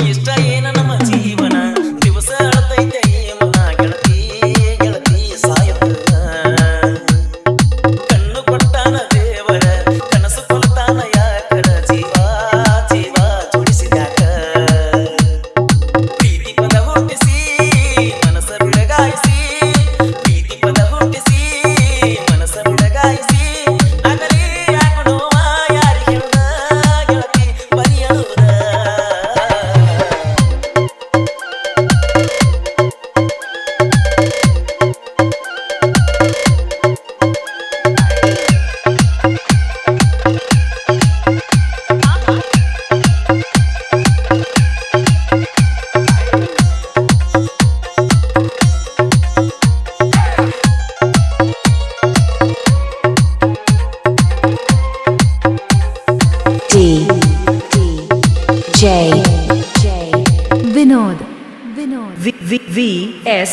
ಇಷ್ಟ ಏನ ನಮ್ಮ ಜೀವನ ದಿವಸ ಅಳತೈತೆ ಮನ ಗೆಳತಿ ಗೆಳತಿ ಸಾಯತ್ತ ಕಣ್ಣು ಕೊಟ್ಟಾನ ದೇವರ ಕನಸು ಕೊಲ್ತಾನ ಯಾಕರ ಜೀವ ಜೀವ ಜೋಡಿಸಿದ್ಯಾಕ ಪ್ರೀತಿ ಪದ ಹುಟ್ಟಿಸಿ ಮನಸ್ಸ ಬಿಡಗಾಯಿಸಿ ಪ್ರೀತಿ ಪದ ಹುಟ್ಟಿಸಿ ಮನಸ್ಸ ಬಿಡಗಾಯಿಸಿ ಆಗಲಿ ಯಾಕು ನೋವ ಯಾರಿಗೆ ಹೇಳ್ದ ಗೆಳತಿ ಬರಿಯಳುದ Vinod VS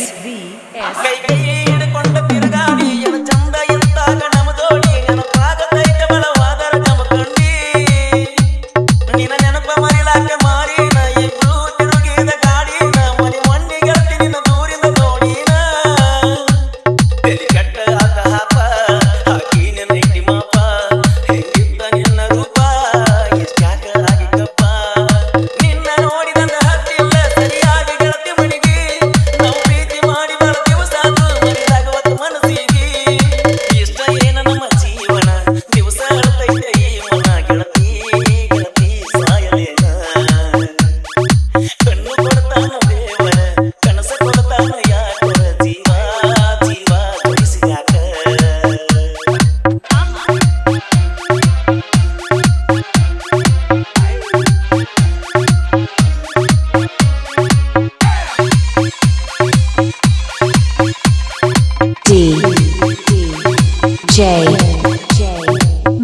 ಕೈ ಕೈ ಹಿಡ್ಕೊಂಡ ತಿರುಗಾಡಿ ಎನ ಚಂದ ಎತ್ತಾಗ ನಮದೋಡಿ ನೆನಪಾಗತೈತೆ ಬಲವಾದರ ಜಮಖಂಡಿ ನಿನ್ನ ನೆನಪ ಮರಿಲಾಕ ಮಾರಿನ ಇಬ್ರು ತಿರುಗಿದ ಗಾಡಿನ ಮನೆ ಮಣ್ಣಿ ಗೆಳತಿ ನಿನ್ನ ದೂರಿಂದ ನೋಡಿನ ತಲೆ ಕೆಟ್ಟ ಆತ ಹಾಪ ಹಾಕಿ ನಿನ್ನ ಇಟ್ಟಿ ಮಾಪ ಹೆಂಗಿದ್ದ ನಿನ್ನ ರೂಪ ಎಷ್ಟ್ಯಾಕ ಆಗಿದ್ದಪ್ಪ ನಿನ್ನ ನೋಡಿದಂದ ಹತ್ತಿಲ್ಲ ಸರಿಯಾಗಿ ಗೆಳತಿ ಮಣಿಗೆ ನಾವು ಪ್ರೀತಿ ಮಾಡಿ ಬರ ದಿವಸ ಮರಿದಾಗವತ್ತು ಮನಸ್ಸಿಗೆ ಇಷ್ಟ ಏನ ನಮ್ಮ ಜೀವನ ದಿವಸ ಅಳತೈತೆ ಈ ಮನ ಗೆಳತಿ ಗೆಳತಿ ಸಾಯಲೇನ ಕಣ್ಣು ಕೊಡ್ತಾನ ದೇವರ ಕನಸ ಕೊಡ್ತಾನ ಯಾಕರ ಜೀವ ಜೀವ ಜೋಡಿಸಿದ್ಯಾಕ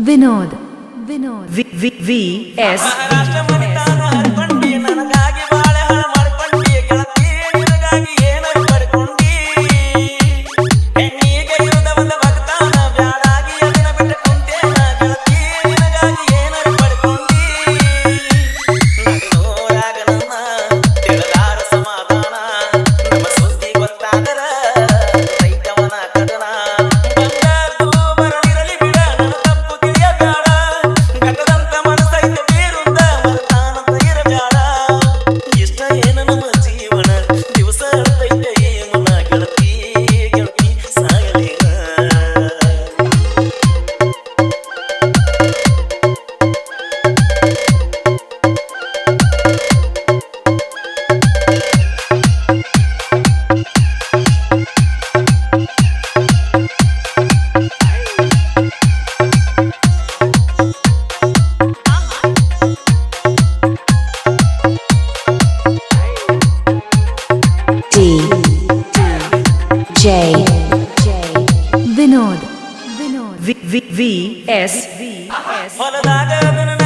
Vinod VS ಮಹಾರಾಷ್ಟ್ರ ಮನಿತಾನ ಹರ್ಕೊಂಡಿ ನನಗಾಗಿ ಬಾಳೆ ಹಳ ಮಾಡ್ಕೊಂಡಿ ಗೆಳತಿ ನಿನಗಾಗಿ ಏನಾರು ಪಡ್ಕೊಂಡಿ ಹೆಣ್ಣಿಗೆ ಇರುದ ಒಂದ ಭಕ್ತಾನ ಬ್ಯಾಡಾಗಿ ಅದನ್ನ ಬಿಟ್ಟು ಕುಂತೇನ ಗೆಳತಿ ನಿನಗಾಗಿ ಏನಾರು ಪಡ್ಕೊಂಡಿ ನಗನೂರಾಗ ನಮ್ಮ ತಿಳಿದಾರ ಸಮಾಧಾನ ನಮ್ಮ ಸುದ್ದಿ ಗೊತ್ತಾದರ ರೈತವನ ಕದನ ಬಂದದ್ದು ಬರಲಿರಲಿ ಬಿಡ ನನ್ನ ತಪ್ಪು ತಿಳಿಯಬೇಡ ಗತದಂತ ಮನಸ್ಸೈತೆ ಬೇರುಂದ ಮರ್ತಾನಂತ ಇರಬೇಡ ಇಷ್ಟ ಏನ ನಮ್ಮ ಜೀವನ ದಿವಸ ಅಳತೈತೆ ಈ ಮನ ಗೆಳತಿ ಗೆಳತಿ ಸಾಯಲೇನ Vinod VS ಹೊಲದಾಗ ಅದನ್ನ